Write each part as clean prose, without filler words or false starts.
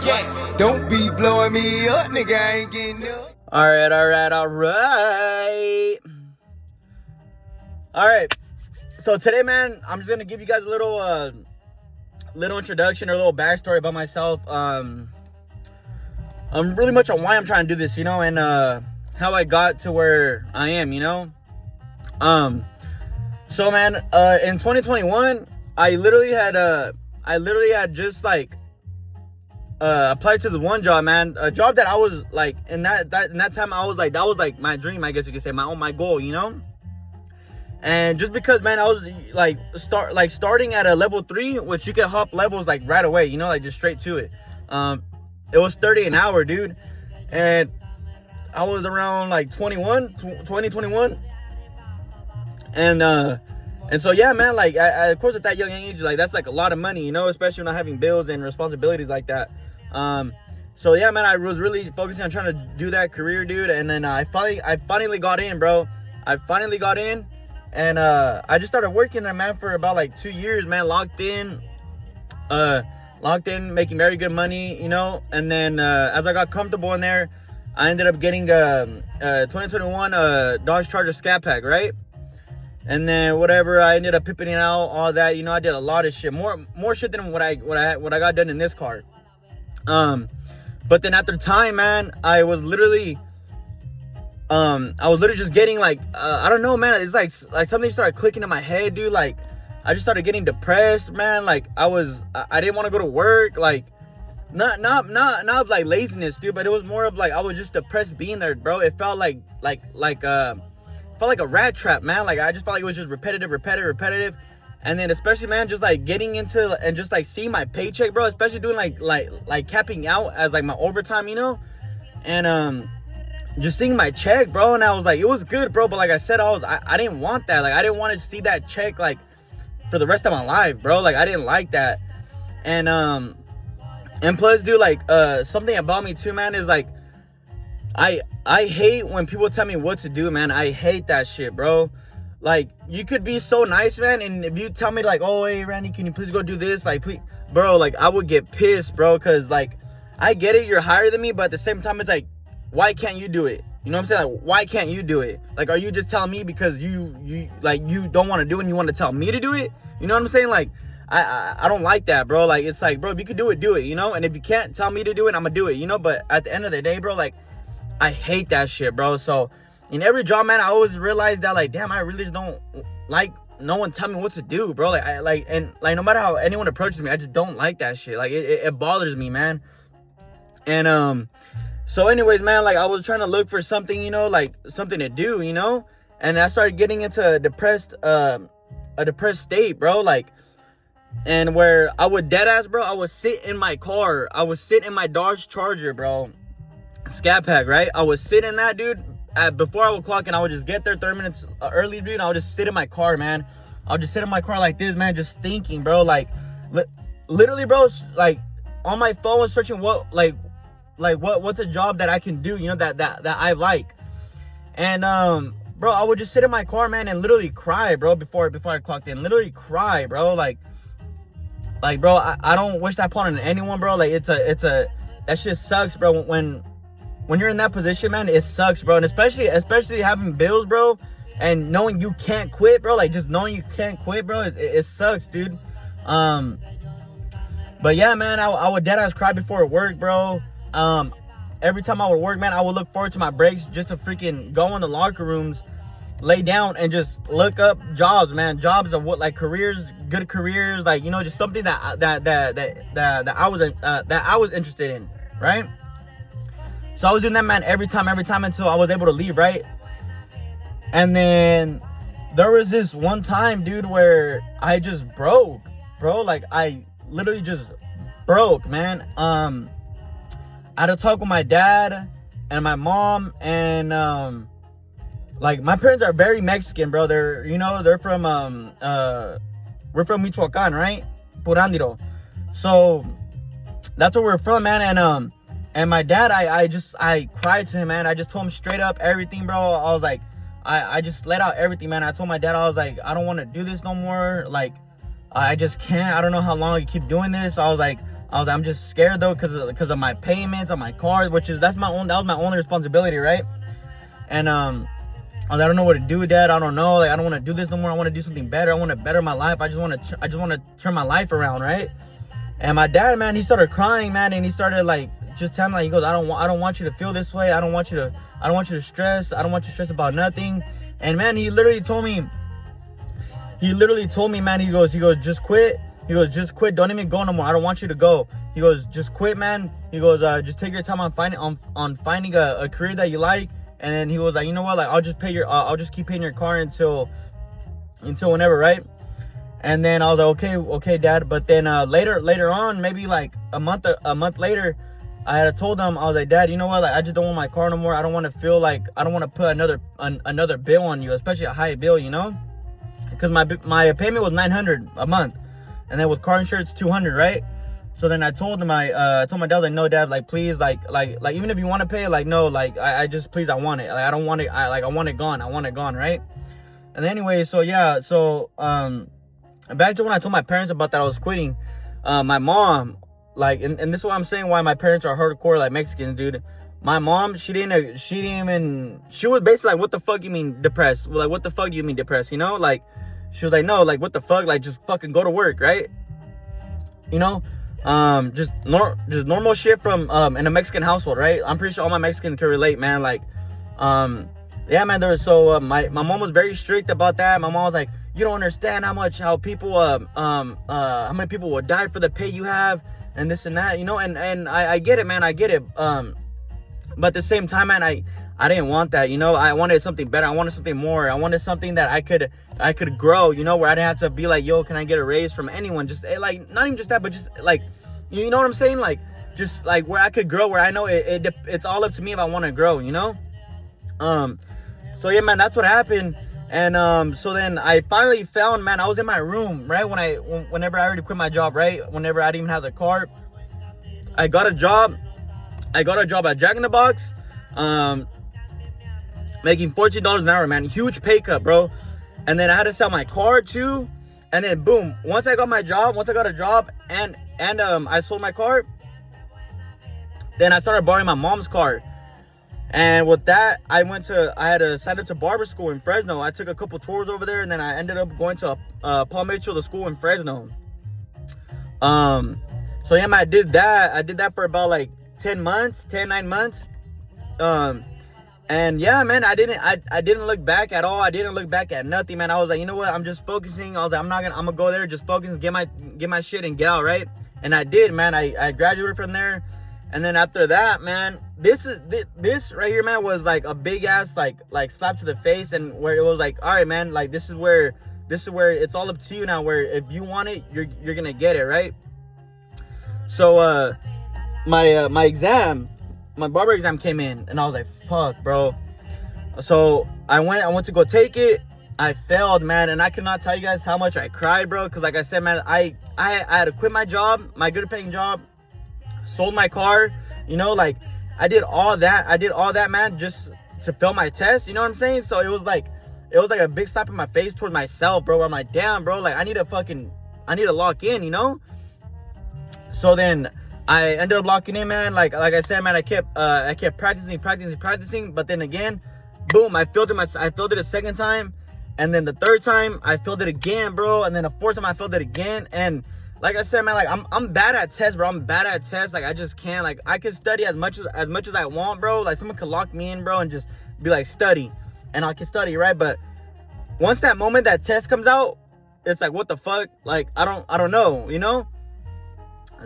Yeah, don't be blowing me up, nigga. I ain't getting up. All right. So today, man, I'm just gonna give you guys a little introduction or a little backstory about myself. I'm really much on why I'm trying to do this, you know, and how I got to where I am, you know. So man, in 2021, I literally had just like applied to the one job, man, a job that I was like in that time I was like, that was like my dream, I guess you could say, my goal, you know. And just because, man, I was like starting at a level 3, which you can hop levels like right away, you know, like just straight to it. It was 30 an hour, dude, and I was around like 21, and so yeah, man, like I, of course at that young age, like that's like a lot of money, you know, especially not having bills and responsibilities like that. So yeah, man, I was really focusing on trying to do that career, dude, and then I finally got in, bro. I finally got in, and I just started working there, man, for about like 2 years, man, locked in, making very good money, you know. And then as I got comfortable in there, I ended up getting 2021 Dodge Charger Scat Pack, right? And then whatever, I ended up pimping it out, all that, you know. I did a lot of shit, more shit than what I got done in this car. But then after time, man, I was literally just getting like I don't know, man, it's like something started clicking in my head, dude. Like I just started getting depressed, man. Like I didn't want to go to work, like not like laziness, dude, but it was more of like I was just depressed being there, bro. It felt like a rat trap, man. Like I just felt like it was just repetitive, and then especially, man, just like getting into and just like seeing my paycheck, bro, especially doing like capping out as like my overtime, you know, and just seeing my check, bro, and I was like, it was good, bro, but like I said, I didn't want that. Like I didn't want to see that check like for the rest of my life, bro. Like I didn't like that. And plus, dude, like something about me too, man, is like I hate when people tell me what to do, man. I hate that shit, bro. Like, you could be so nice, man, and if you tell me like, oh, hey, Randy, can you please go do this, like, please, bro, like I would get pissed, bro, because like I get it, you're higher than me, but at the same time, it's like, why can't you do it? You know what I'm saying? Like, why can't you do it? Like, are you just telling me because you don't want to do it and you want to tell me to do it? You know what I'm saying? Like, I don't like that, bro. Like, it's like, bro, if you could do it, you know? And if you can't tell me to do it, I'm gonna do it, you know? But at the end of the day, bro, like, I hate that shit, bro. So in every job, man, I always realized that, like, damn, I really just don't like no one tell me what to do, bro. Like, no matter how anyone approaches me, I just don't like that shit. Like, it bothers me, man. And so anyways, man, like I was trying to look for something, you know, like something to do, you know, and I started getting into a depressed state, bro. Like, and where I would deadass, bro, I would sit in my car, I would sit in my Dodge Charger, bro, Scat Pack, right? I would sit in that, dude, before I would clock in. I would just get there 30 minutes early, dude, and I would just sit in my car, man. I would just sit in my car like this, man, just thinking, bro, like literally, bro, like on my phone searching what's a job that I can do, you know, that I like. And bro, I would just sit in my car, man, and literally cry, bro, before I clocked in. Literally cry, bro. Like bro, I don't wish that upon anyone, bro. Like it's a that shit sucks, bro. When you're in that position, man, it sucks, bro. And especially having bills, bro, and knowing you can't quit, bro. Like just knowing you can't quit, bro, it sucks, dude. But yeah, man, I would deadass cry before work, bro. Every time I would work, man, I would look forward to my breaks just to freaking go in the locker rooms, lay down, and just look up jobs, man. Jobs of what, like careers, good careers, like, you know, just something that I was interested in, right? So I was doing that, man, every time until I was able to leave, right? And then there was this one time, dude, where I just broke, bro. Like I literally just broke, man. I had to talk with my dad and my mom, and like my parents are very Mexican, bro. They're from we're from Michoacan, right? Purandiro. So that's where we're from, man. And my dad, I cried to him, man. I just told him straight up everything, bro. I was like, I just let out everything, man. I told my dad, I was like, I don't want to do this no more. Like, I just can't. I don't know how long I keep doing this. I was like, I was like, I'm just scared though, because of my payments on my car, that was my only responsibility, right? And I was like, I don't know what to do, Dad. I don't know. Like, I don't want to do this no more. I want to do something better. I want to better my life. I just want to turn my life around, right? And my dad, man, he started crying, man, and he started like just telling me, like, he goes, I don't want you to feel this way. I don't want you to stress. I don't want you to stress about nothing. And man, he literally told me, man, he goes, just quit. He goes, just quit. Don't even go no more. I don't want you to go. He goes, just quit, man. He goes, just take your time on finding a career that you like. And then he was like, you know what? Like, I'll just keep paying your car until whenever, right? And then I was like, okay, Dad. But then later on, maybe like a month later, I had told him, I was like, Dad, you know what? Like, I just don't want my car no more. I don't want to feel like, I don't want to put another bill on you, especially a high bill, you know? Because my payment was $900 a month, and then with car insurance $200, right? So then I told him, I told my dad, like, no, Dad, like, please, like even if you want to pay, like, no, like, I just, please, I want it. Like, I don't want it. I want it gone. I want it gone, right? And anyway, so yeah, back to when I told my parents about that I was quitting, my mom, like, and this is what I'm saying, why my parents are hardcore, like, Mexicans, dude. My mom, she was basically like, what the fuck you mean depressed? Like, what the fuck do you mean depressed? You know, like, she was like, no, like, what the fuck? Like, just fucking go to work, right? You know, just normal shit from, in a Mexican household, right? I'm pretty sure all my Mexicans can relate, man. Like, yeah, man, my mom was very strict about that. My mom was like, you don't understand how many people will die for the pay you have, and this and that, you know, and I get it, man, I get it. But at the same time, man, I didn't want that, you know. I wanted something better. I wanted something more. I wanted something that I could grow, you know, where I didn't have to be like, yo, can I get a raise from anyone? Just like, not even just that, but just like, you know what I'm saying? Like, just like where I could grow, where I know it's all up to me if I want to grow, you know. So yeah, man, that's what happened. And so then I finally found, man, I was in my room, right, whenever I already quit my job, right, whenever I didn't even have the car. I got a job at Jack in the Box, making $14 an hour, man. Huge pay cut, bro. And then I had to sell my car too. And then boom, once I got a job and I sold my car, then I started borrowing my mom's car. And with that, I had to sign up to barber school in Fresno. I took a couple tours over there, and then I ended up going to Paul Mitchell, the school in Fresno. So yeah, man, I did that for about like 9 months. And yeah, man, I didn't look back at all. I didn't look back at nothing, man. I was like, you know what? I'm just focusing. I was like, I'm gonna go there, just focus, get my shit and get out, right? And I did, man. I graduated from there. And then after that, man, this right here, man, was like a big ass like slap to the face, and where it was like, all right, man, like this is where it's all up to you now. Where if you want it, you're gonna get it, right? So my barber exam came in, and I was like, fuck, bro. So I went to go take it. I failed, man, and I cannot tell you guys how much I cried, bro. Cause like I said, man, I had to quit my job, my good paying job. Sold my car, you know, like I did all that, man, just to fail my test, you know what I'm saying? So it was like a big slap in my face towards myself, bro. I'm like, damn, bro, like I need to lock in, you know? So then I ended up locking in, man. Like I said, man, I kept practicing, but then again, boom, I failed it a second time, and then the third time I failed it again, bro, and then the fourth time I failed it again. And like I said, man, like I'm bad at tests, bro. I'm bad at tests. Like I just can't. Like I can study as much as I want, bro. Like someone could lock me in, bro, and just be like, study, and I can study, right? But once that moment that test comes out, it's like, what the fuck? Like I don't know, you know?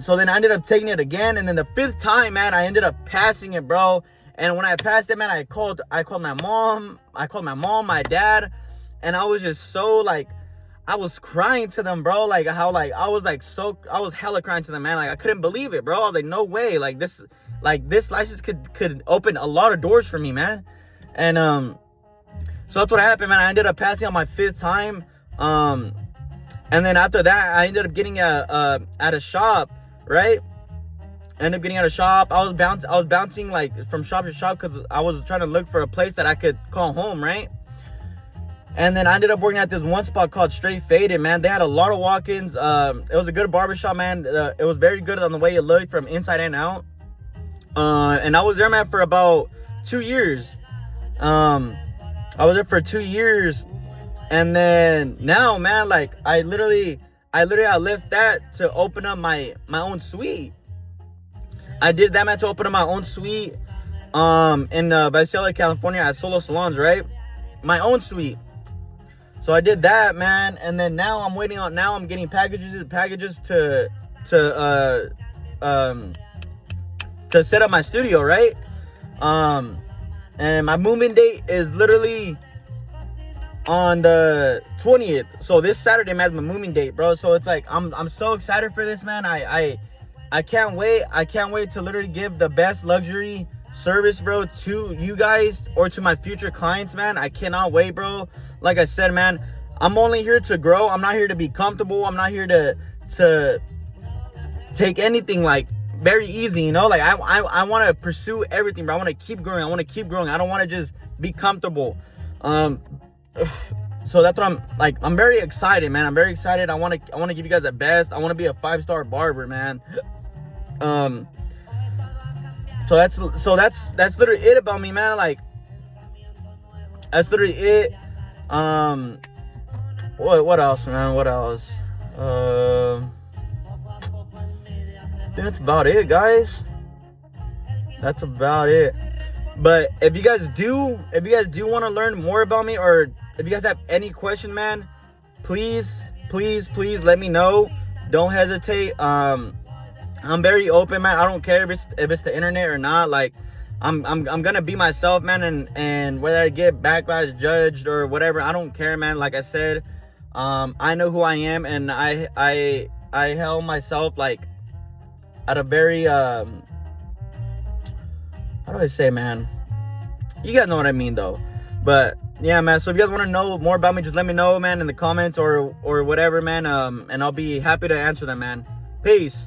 So then I ended up taking it again, and then the fifth time, man, I ended up passing it, bro. And when I passed it, man, I called my mom, my dad, and I was just so like, I was crying to them, bro. Like how like I was hella crying to them, man. Like I couldn't believe it, bro. I was like, no way. Like this license could open a lot of doors for me, man. And so that's what happened, man. I ended up passing on my fifth time. And then after that, I ended up getting at a shop, right? I was bouncing like from shop to shop because I was trying to look for a place that I could call home, right? And then I ended up working at this one spot called Straight Faded, man. They had a lot of walk-ins. It was a good barbershop, man. It was very good on the way it looked from inside and out. And I was there, man, for about 2 years. I was there for 2 years. And then now, man, like, I literally left that to open up my own suite. I did that, man, to open up my own suite in Visalia, California at Solo Salons, right? My own suite. So I did that, man, and then now I'm waiting on. Now I'm getting packages to set up my studio, right? And my moving date is literally on the 20th. So this Saturday, man, is my moving date, bro. So it's like I'm so excited for this, man. I can't wait. I can't wait to literally give the best luxury service, bro, to you guys or to my future clients, man. I cannot wait, bro. Like I said, man, I'm only here to grow. I'm not here to be comfortable. I'm not here to take anything like very easy, you know. Like I want to pursue everything, bro. I want to keep growing. I don't want to just be comfortable. So that's what I'm like. I'm very excited, man. I'm very excited. I want to give you guys the best. I want to be a 5-star barber, man. So that's literally it about me, man. Like, that's literally it. What else, man? What else? I think that's about it, guys. That's about it. But if you guys do want to learn more about me, or if you guys have any question, man, please let me know. Don't hesitate. I'm very open, man. I don't care if it's the internet or not. Like, I'm gonna be myself, man, and whether I get backlash, judged, or whatever, I don't care, man. Like I said, I know who I am, and I held myself like at a very how do I say, man? You guys know what I mean, though. But yeah, man. So if you guys want to know more about me, just let me know, man, in the comments or whatever, man. And I'll be happy to answer them, man. Peace.